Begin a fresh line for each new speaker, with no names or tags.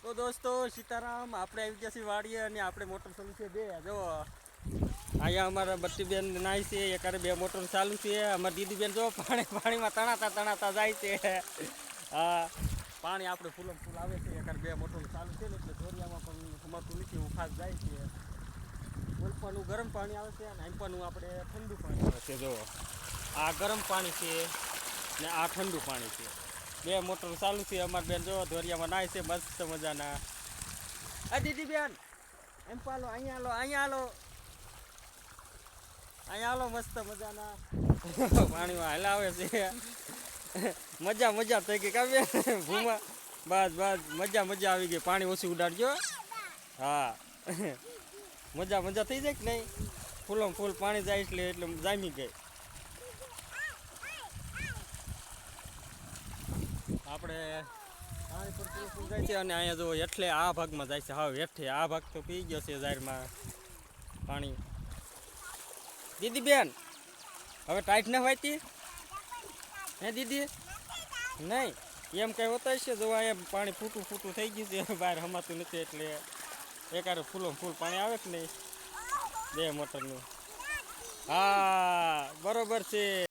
તો દોસ્તો સીતારામ, આપણે આવી ગયા છીએ વાડીએ અને આપણે મોટર ચાલુ છે બે. જો અહીંયા અમારા બત્તીબેન નાય છે, એકારે બે મોટર ચાલુ છે. અમારી દીદીબેન જો પાણીમાં તણાતા જાય છે. હા, પાણી આપણે ફૂલ આવે છે, એકારે બે મોટર ચાલુ છે ને એટલે દોરિયામાં પણ સમાતું નથી એવું ખાસ જાય છે. ઉલપાનું ગરમ પાણી આવે છે અને આંપાનું આપણે ઠંડુ પાણી આવે છે. જો આ ગરમ પાણી છે ને આ ઠંડુ પાણી છે. બે મોટર ચાલુ છે. અમાર બેન જો ધોરિયામાં નાય છે મસ્ત મજાના. આ દીદી બેન એમ પાલો અહીંયા હાલો મસ્ત મજાના. પાણીમાં હલાવે છે. મજા થઈ ગઈ કાવ્ય ભૂમા. બસ મજા આવી ગઈ. પાણી ઓછી ઉડાડજો. હા, મજા થઈ જાય કે નહીં? ફૂલ પાણી જાય એટલે જામી ગઈ. આપણે પાણી પર ફૂલ જાય છે અને અહીંયા જો એટલે આ ભાગમાં જાય છે. હા, હેઠે આ ભાગ તો પી ગયો છે જાહેરમાં પાણી. દીદી બેન હવે ટાઈટ ના વાયતી હે દીદી? નહીં એમ કઈ હોતા છે. જો અહીંયા પાણી ફૂટું થઈ ગયું છે, બહાર હમાતું નથી એટલે એકારે ફૂલ પાણી આવે કે નહીં બે મોટરનું. હા, બરોબર છે.